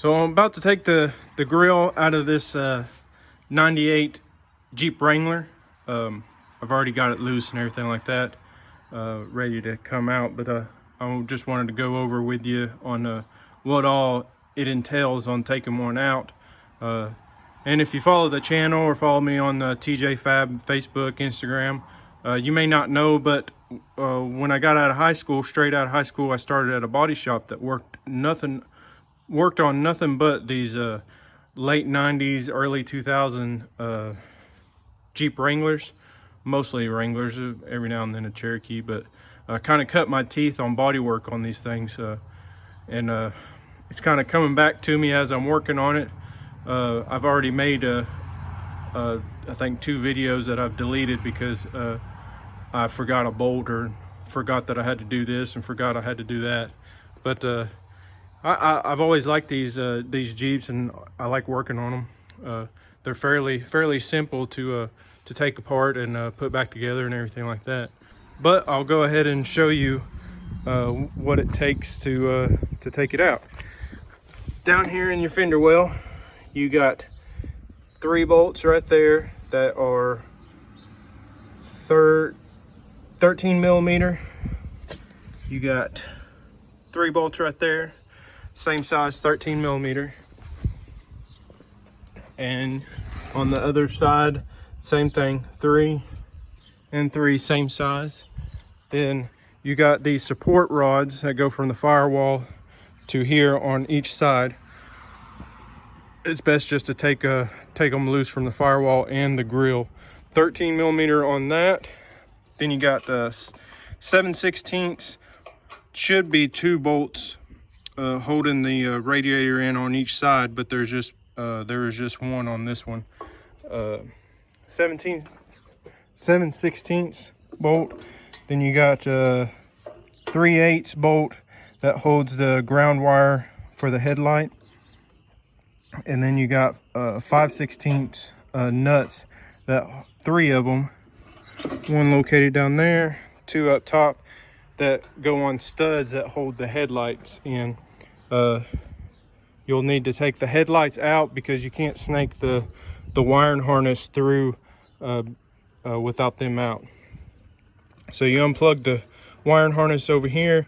So I'm about to take the grill out of this 98 Jeep Wrangler. I've already got it loose and everything like that, ready to come out, but I just wanted to go over with you on what all it entails on taking one out. And if you follow the channel or follow me on TJ Fab, Facebook, Instagram, you may not know, but when I got out of high school, straight out of high school, I started at a body shop that worked on nothing but these late 90s, early 2000 Jeep Wranglers, mostly Wranglers, every now and then a Cherokee, but I kind of cut my teeth on body work on these things, and it's kind of coming back to me as I'm working on it. I've already made I think 2 videos that I've deleted because I forgot a bolt, or forgot that I had to do this and forgot I had to do that. But I've always liked these Jeeps, and I like working on them. They're fairly simple to take apart and put back together and everything like that. But I'll go ahead and show you what it takes to take it out. Down here in your fender well, you got 3 bolts right there that are 13 millimeter. You got 3 bolts right there, same size, 13 millimeter. And on the other side, same thing, 3 and 3, same size. Then you got these support rods that go from the firewall to here on each side. It's best just to take them loose from the firewall and the grill. 13 millimeter on that. Then you got 7/16, should be 2 bolts holding the radiator in on each side, but there is just one on this one. 7/16 bolt. Then you got 3/8 bolt that holds the ground wire for the headlight. And then you got 5/16 nuts, that 3 of them, 1 located down there, 2 up top, that go on studs that hold the headlights in. You'll need to take the headlights out because you can't snake the wiring harness through without them out. So you unplug the wiring harness over here,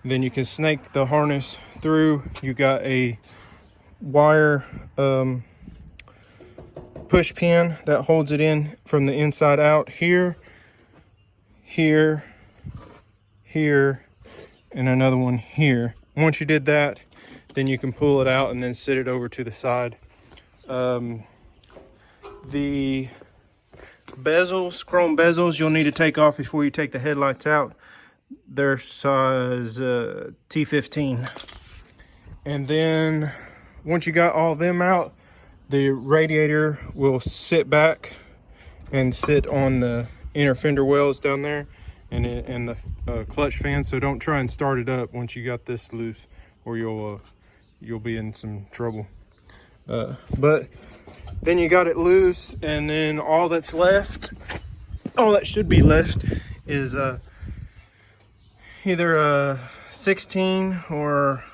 then you can snake the harness through. You got a wire push pin that holds it in from the inside out, here, and another one here. Once you did that, then you can pull it out and then sit it over to the side. The bezels, chrome bezels, you'll need to take off before you take the headlights out. They're size T15. And then once you got all them out, the radiator will sit back and sit on the inner fender wells down there, and the clutch fan. So don't try and start it up once you got this loose, or you'll be in some trouble. But then you got it loose, and then all that should be left is either a 16 or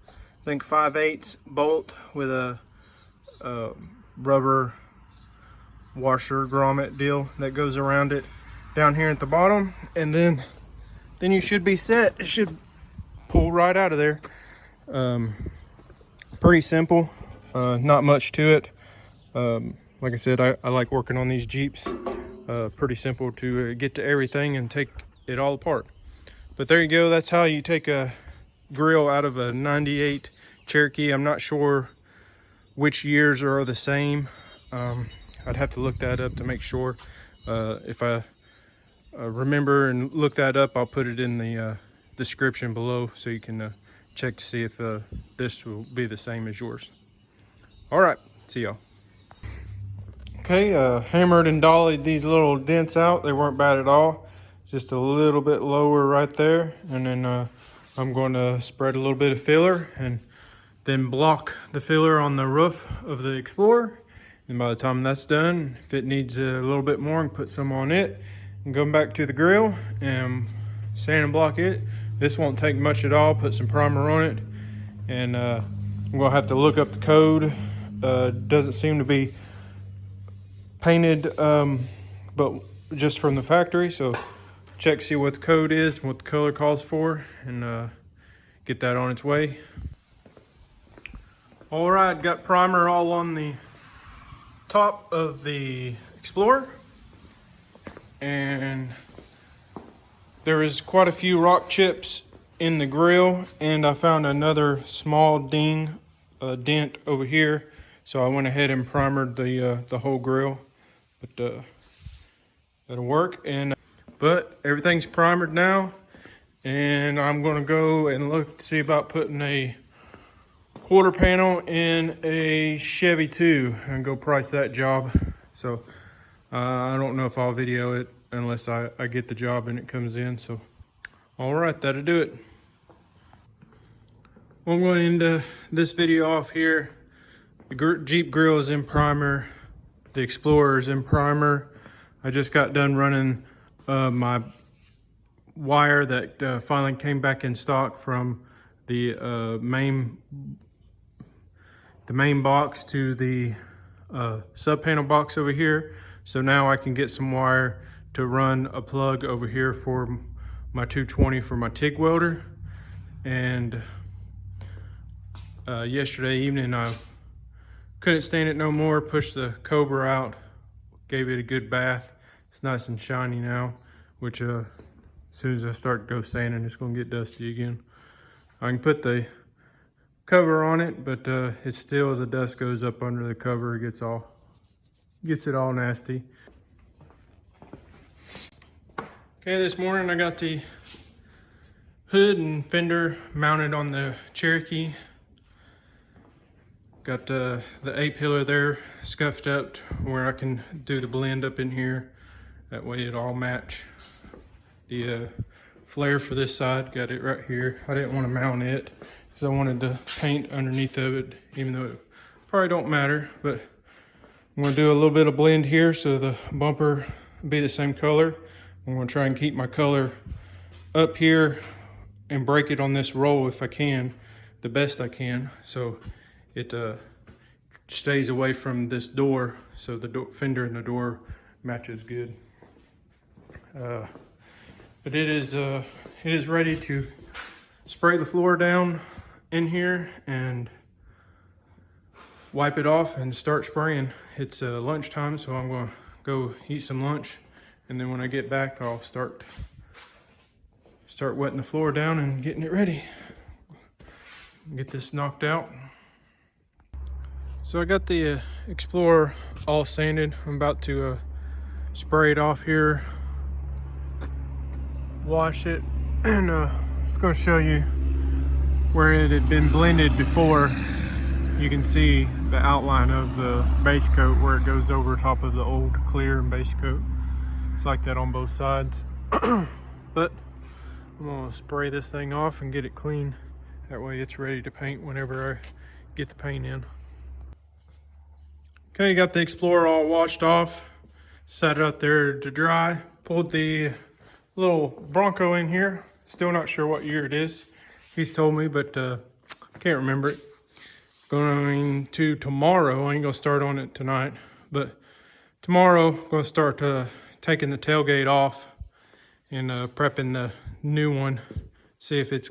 I think 5/8 bolt with a rubber washer grommet deal that goes around it down here at the bottom, and then you should be set. It should pull right out of there. Pretty simple, not much to it. Like I said, I like working on these Jeeps. Pretty simple to get to everything and take it all apart. But there you go, that's how you take a grill out of a 98 Cherokee. I'm not sure which years are the same. I'd have to look that up to make sure. If I remember and look that up, I'll put it in the description below so you can check to see if this will be the same as yours. All right, see y'all. Okay, hammered and dollied these little dents out. They weren't bad at all. Just a little bit lower right there. And then I'm going to spread a little bit of filler and then block the filler on the roof of the Explorer. And by the time that's done, if it needs a little bit more, I can put some on it and go back to the grill and sand and block it. This won't take much at all. Put some primer on it, and I'm gonna have to look up the code. Doesn't seem to be painted, but just from the factory. So check, see what the code is, what the color calls for, and get that on its way. All right, got primer all on the top of the Explorer, and there is quite a few rock chips in the grill, and I found another small dent over here, so I went ahead and primered the whole grill. But that'll work. But everything's primered now, and I'm gonna go and look to see about putting a quarter panel in a Chevy 2 and go price that job. So I don't know if I'll video it unless I get the job and it comes in. So all right, that'll do it. Well, I'm going to end this video off here. The Jeep grill is in primer. The Explorer is in primer. I just got done running my wire that finally came back in stock from the main box to the sub panel box over here. So now I can get some wire to run a plug over here for my 220 for my TIG welder. And yesterday evening I couldn't stand it no more, pushed the Cobra out, gave it a good bath. It's nice and shiny now, which as soon as I start to go sanding, it's gonna get dusty again. I can put the cover on it, but it's still, the dust goes up under the cover, gets it all nasty. Okay, this morning I got the hood and fender mounted on the Cherokee. Got the A-pillar there scuffed up where I can do the blend up in here. That way it all match. The flare for this side, got it right here. I didn't want to mount it because I wanted to paint underneath of it, even though it probably don't matter. But I'm going to do a little bit of blend here so the bumper will be the same color. I'm going to try and keep my color up here and break it on this roll if I can, the best I can, so it stays away from this door, so the fender and the door matches good. But it is ready to spray the floor down in here and wipe it off and start spraying. It's lunchtime, so I'm going to go eat some lunch, and then when I get back I'll start wetting the floor down and getting it ready. Get this knocked out. So I got the Explorer all sanded. I'm about to spray it off here, wash it, and just going to show you where it had been blended before. You can see the outline of the base coat where it goes over top of the old clear and base coat. It's like that on both sides. But I'm going to spray this thing off and get it clean. That way it's ready to paint whenever I get the paint in. Okay, got the Explorer all washed off, sat it out there to dry, pulled the little Bronco in here. Still not sure what year it is. He's told me, but I can't remember it. Going to tomorrow, I ain't gonna start on it tonight, but tomorrow I'm gonna start taking the tailgate off and prepping the new one. See if it's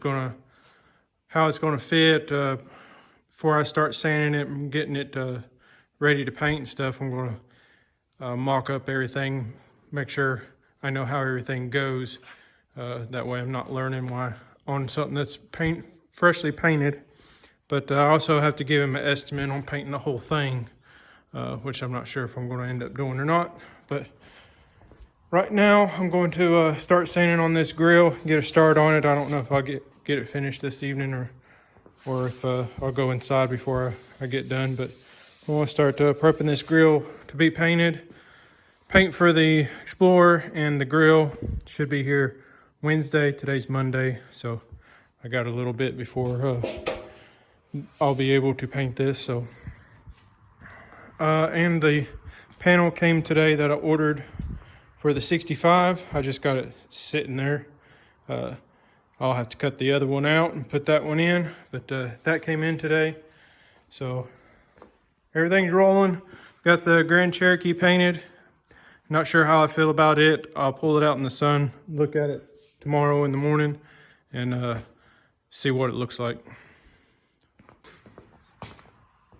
how it's gonna fit before I start sanding it and getting it ready to paint and stuff. I'm gonna mock up everything, make sure I know how everything goes. That way I'm not learning on something that's freshly painted. But I also have to give him an estimate on painting the whole thing, which I'm not sure if I'm gonna end up doing or not. But right now I'm going to start sanding on this grill, get a start on it. I don't know if I'll get it finished this evening or if I'll go inside before I get done. But I want to start prepping this grill to be painted. Paint for the Explorer and the grill should be here Wednesday. Today's Monday, so I got a little bit before I'll be able to paint this. So and the panel came today that I ordered for the 65. I just got it sitting there. I'll have to cut the other one out and put that one in, but that came in today. So everything's rolling. Got the Grand Cherokee painted. Not sure how I feel about it. I'll pull it out in the sun, look at it tomorrow in the morning, and see what it looks like.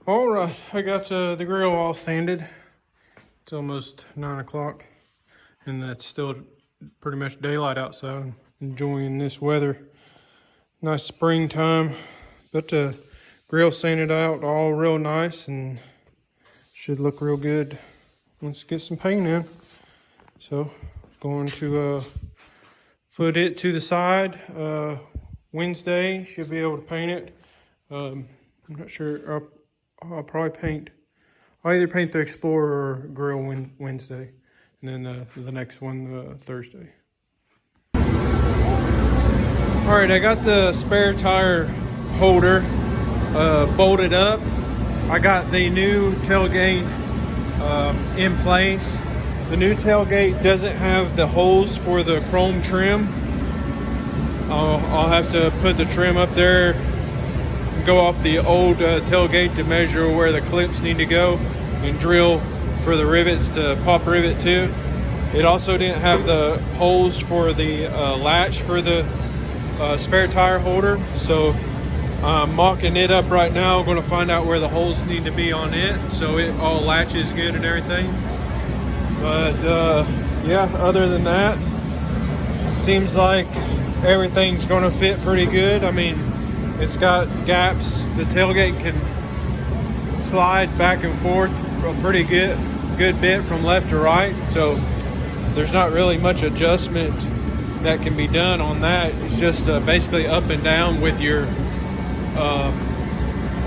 All right, I got the grill all sanded. It's almost 9 o'clock, and that's still pretty much daylight outside. I'm enjoying this weather. Nice springtime. Got the grill sanded out all real nice and should look real good. Let's get some paint in. So going to put it to the side. Wednesday should be able to paint it. I'm not sure. I'll probably paint. I'll either paint the Explorer or grill Wednesday, and then the next one Thursday. All right, I got the spare tire holder bolted up. I got the new tailgate in place. The new tailgate doesn't have the holes for the chrome trim. I'll have to put the trim up there, go off the old tailgate to measure where the clips need to go and drill for the rivets to pop rivet to. It also didn't have the holes for the latch for the spare tire holder, so I'm mocking it up right now. I'm going to find out where the holes need to be on it so it all latches good and everything. But yeah, other than that, seems like everything's going to fit pretty good. I mean, it's got gaps. The tailgate can slide back and forth a pretty good bit from left to right. So there's not really much adjustment that can be done on that. It's just basically up and down with your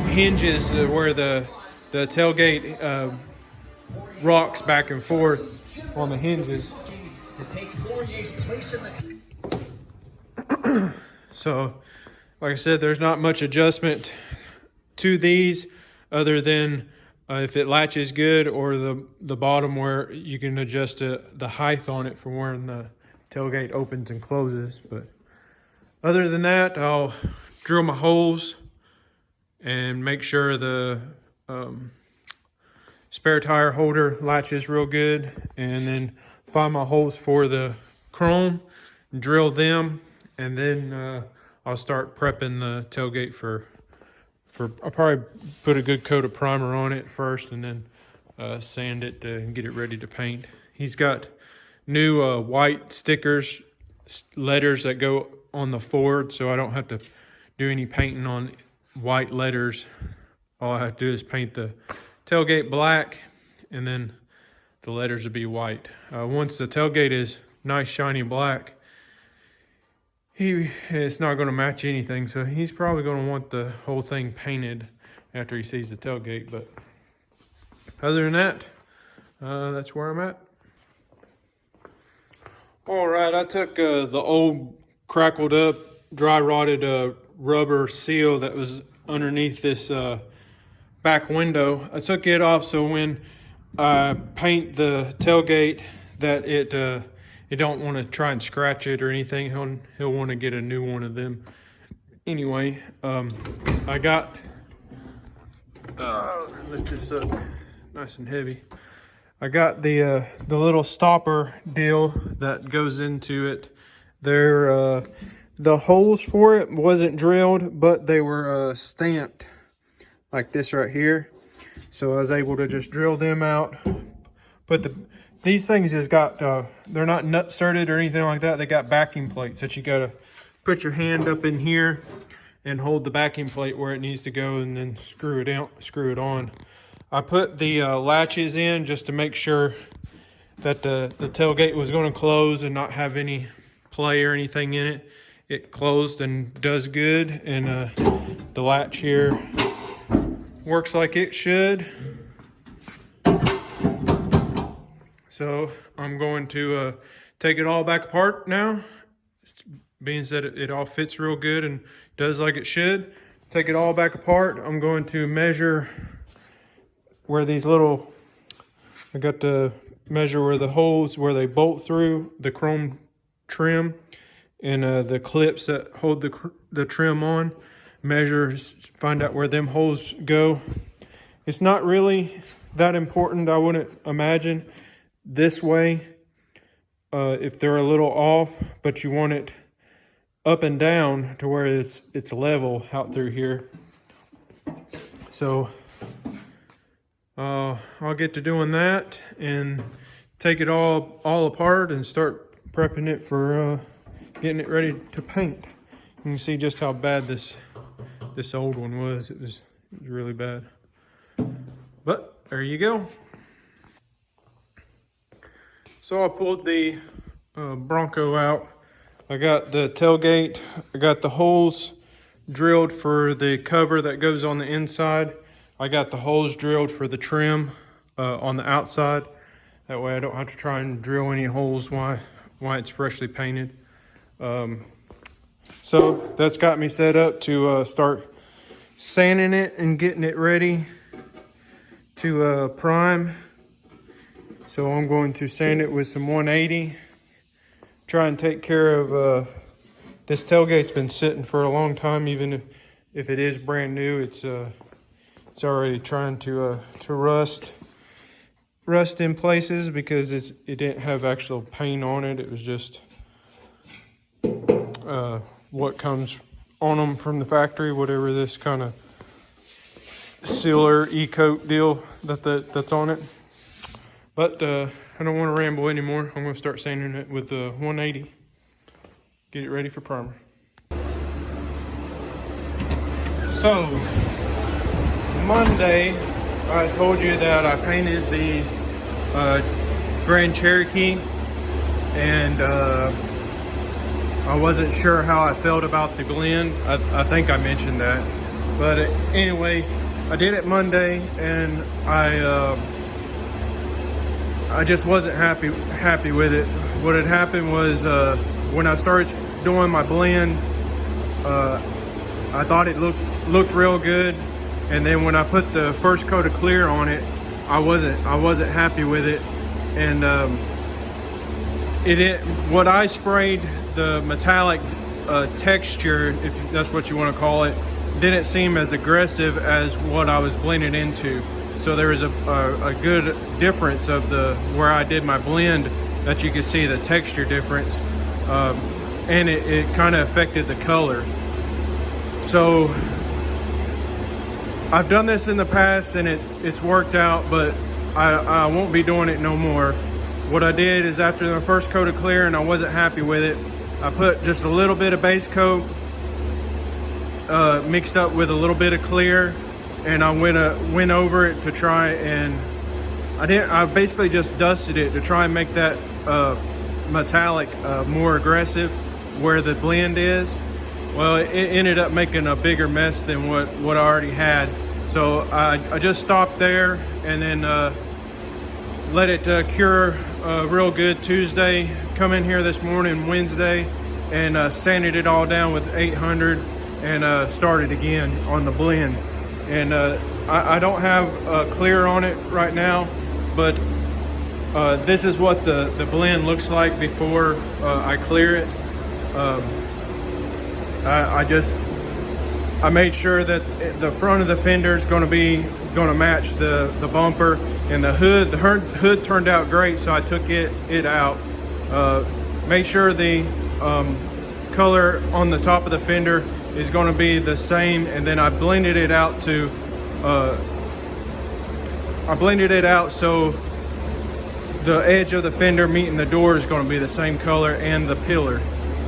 hinges where the tailgate rocks back and forth on the hinges. So like I said, there's not much adjustment to these other than if it latches good, or the bottom where you can adjust the height on it from where the tailgate opens and closes. But other than that, I'll drill my holes and make sure the spare tire holder latches real good, and then find my holes for the chrome, drill them, and then I'll start prepping the tailgate for I'll probably put a good coat of primer on it first, and then sand it and get it ready to paint. He's got new white stickers, letters that go on the Ford, so I don't have to do any painting on white letters. All I have to do is paint the tailgate black, and then the letters will be white. Once the tailgate is nice shiny black, it's not going to match anything, so he's probably going to want the whole thing painted after he sees the tailgate. But other than that, that's where I'm at. All right, I took the old crackled up, dry rotted rubber seal that was underneath this back window. I took it off so when I paint the tailgate that it don't want to try and scratch it or anything. He'll want to get a new one of them. Anyway, I got lift this up nice and heavy. I got the little stopper deal that goes into it. The holes for it wasn't drilled, but they were stamped like this right here. So I was able to just drill them out. But these things has got, they're not nut certed or anything like that. They got backing plates that you gotta put your hand up in here and hold the backing plate where it needs to go, and then screw it out, screw it on. I put the latches in just to make sure that the tailgate was going to close and not have any play or anything in it. It closed and does good, and the latch here works like it should. So I'm going to take it all back apart now, being that it all fits real good and does like it should. Take it all back apart. I'm going to measure where these little, I got to measure where the holes, where they bolt through the chrome trim, and the clips that hold the trim on. measure, find out where them holes go. It's not really that important, I wouldn't imagine, this way, if they're a little off, but you want it up and down to where it's level out through here. So I'll get to doing that and take it all apart and start prepping it for getting it ready to paint. You can see just how bad this old one was. It was really bad. But there you go. So I pulled the Bronco out. I got the tailgate. I got the holes drilled for the cover that goes on the inside. I got the holes drilled for the trim on the outside. That way I don't have to try and drill any holes while it's freshly painted. So that's got me set up to start sanding it and getting it ready to prime. So I'm going to sand it with some 180. Try and take care of this tailgate's been sitting for a long time. Even if it is brand new, it's already trying to rust in places because it didn't have actual paint on it. It was just what comes on them from the factory, whatever this kind of sealer e-coat deal that's on it. But I don't want to ramble anymore. I'm going to start sanding it with the 180. Get it ready for primer. So Monday, I told you that I painted the Grand Cherokee, and I wasn't sure how I felt about the blend. I think I mentioned that. But anyway, I did it Monday, and I just wasn't happy with it. What had happened was when I started doing my blend, I thought it looked real good, and then when I put the first coat of clear on it, I wasn't happy with it, and what I sprayed, the metallic texture, if that's what you want to call it, didn't seem as aggressive as what I was blending into. So there was a good difference of where I did my blend, that you could see the texture difference, and it kind of affected the color. So I've done this in the past and it's worked out, but I won't be doing it no more. What I did is, after the first coat of clear and I wasn't happy with it, I put just a little bit of base coat mixed up with a little bit of clear, and I went over it to try, and I basically just dusted it to try and make that metallic more aggressive where the blend is. Well, it ended up making a bigger mess than what I already had. So I just stopped there, and then let it cure real good Tuesday. Come in here this morning, Wednesday, and sanded it all down with 800 and started again on the blend. And I don't have clear on it right now, but this is what the blend looks like before I clear it. I made sure that the front of the fender is going to match the bumper, and the hood turned out great, so I took it out. Made sure the color on the top of the fender is going to be the same, and then I blended it out so the edge of the fender meeting the door is going to be the same color, and the pillar.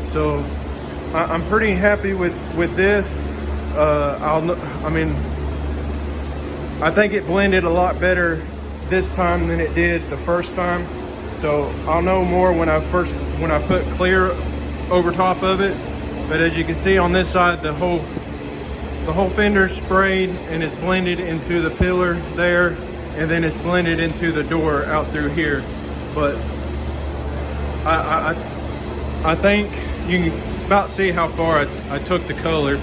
So I'm pretty happy with this. I think it blended a lot better this time than it did the first time. So I'll know more when I put clear over top of it. But as you can see on this side, the whole fender sprayed, and it's blended into the pillar there, and then it's blended into the door out through here. But I think you can about see how far I took the color.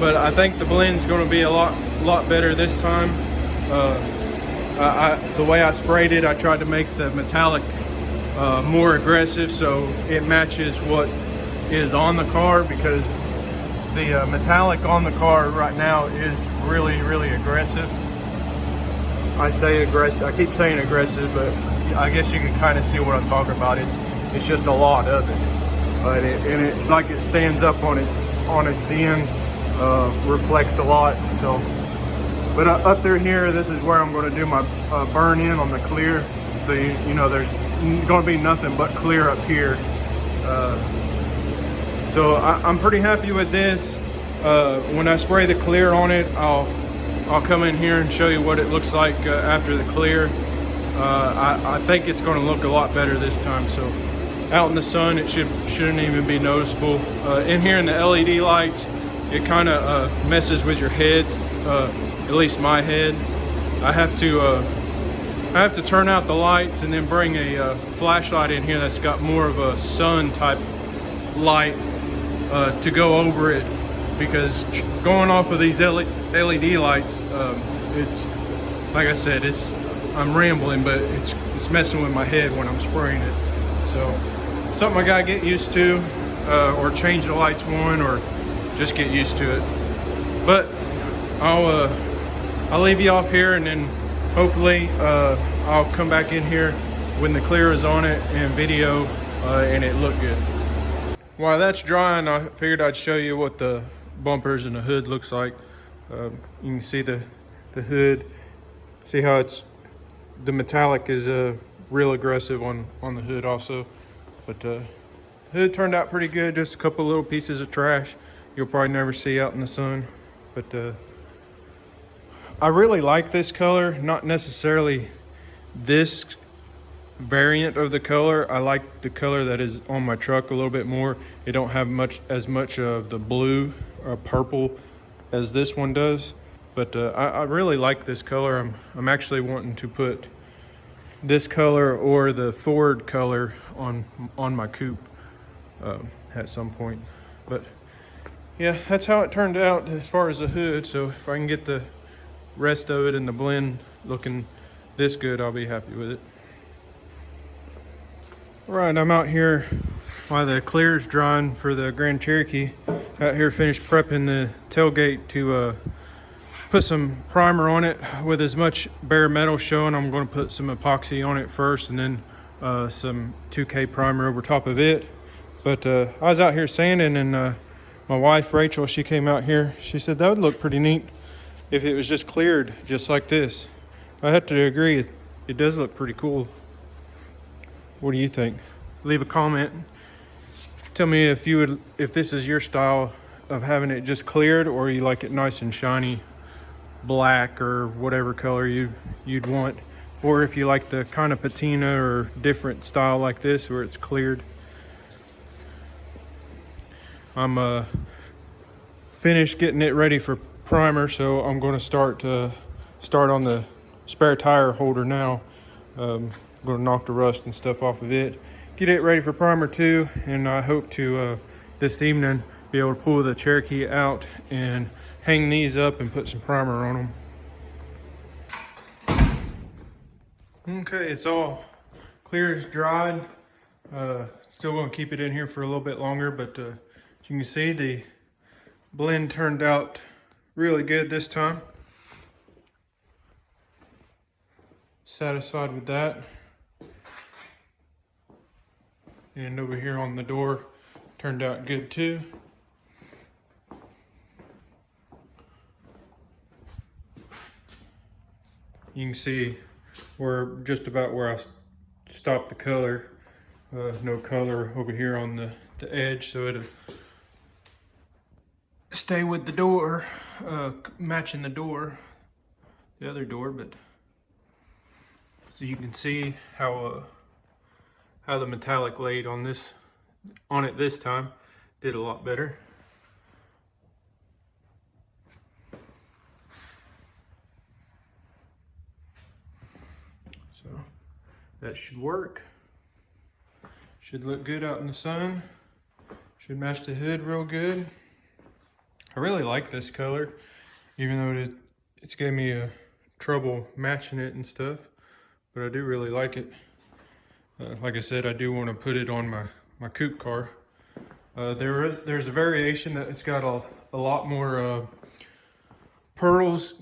But I think the blend's going to be a lot better this time. The way I sprayed it, I tried to make the metallic more aggressive so it matches what is on the car, because The metallic on the car right now is really, really aggressive. I say aggressive, I keep saying aggressive, but I guess you can kind of see what I'm talking about. It's just a lot of it, but it's like it stands up on its end, reflects a lot. So, but up through here, this is where I'm going to do my burn in on the clear. So you know there's going to be nothing but clear up here. So I'm pretty happy with this. When I spray the clear on it, I'll come in here and show you what it looks like after the clear. I think it's going to look a lot better this time. So out in the sun, it shouldn't even be noticeable. In here in the LED lights, it kind of messes with your head. At least my head. I have to turn out the lights and then bring a flashlight in here that's got more of a sun type light to go over it, because going off of these LED lights, it's like I said, I'm rambling, but it's messing with my head when I'm spraying it. So something I gotta get used to, or change the lights one, or just get used to it. But I'll leave you off here, and then hopefully I'll come back in here when the clear is on it and video and it looked good. While that's drying, I figured I'd show you what the bumpers and the hood looks like. You can see the hood. See how the metallic is real aggressive on the hood also. But the hood turned out pretty good. Just a couple little pieces of trash you'll probably never see out in the sun. But I really like this color, not necessarily this variant of the color. I like the color that is on my truck a little bit more. It don't have as much of the blue or purple as this one does, but I really like this color. I'm actually wanting to put this color or the Ford color on my coupe at some point. But yeah, that's how it turned out as far as the hood. So if I can get the rest of it and the blend looking this good, I'll be happy with it. All right, I'm out here while the clear's drying for the Grand Cherokee. Out here finished prepping the tailgate to put some primer on it with as much bare metal showing. I'm going to put some epoxy on it first, and then some 2K primer over top of it. But I was out here sanding, and my wife Rachel, she came out here. She said that would look pretty neat if it was just cleared just like this. I have to agree, it does look pretty cool. What do you think? Leave a comment. Tell me if this is your style of having it just cleared, or you like it nice and shiny, black or whatever color you'd want, or if you like the kind of patina or different style like this where it's cleared. I'm finished getting it ready for primer, so I'm going to start on the spare tire holder now. I'm going to knock the rust and stuff off of it, get it ready for primer too, and I hope to this evening be able to pull the Cherokee out and hang these up and put some primer on them. Okay, it's all clear as dried. Still going to keep it in here for a little bit longer, but as you can see, the blend turned out really good this time. Satisfied with that. And over here on the door turned out good too. You can see we're just about where I stopped the color. No color over here on the edge, so it'll stay with the door, matching the door, the other door. But so you can see how the metallic laid on it this time did a lot better. So that should work. Should look good out in the sun. Should match the hood real good. I really like this color, even though it's gave me trouble matching it and stuff, but I do really like it. Like I said, I do want to put it on my coupe car. There's a variation that it's got a lot more pearls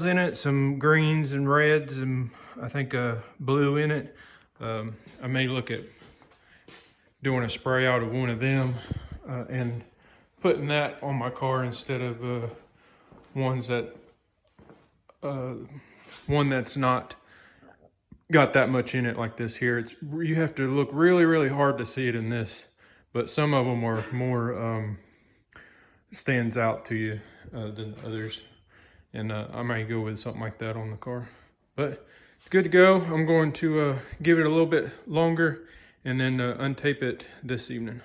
in it, some greens and reds, and I think blue in it. I may look at doing a spray out of one of them and putting that on my car instead of one that's not got that much in it like this here. You have to look really hard to see it in this, but some of them are more stands out to you than others, and I might go with something like that on the car. But it's good to go. I'm going to give it a little bit longer and then untape it this evening.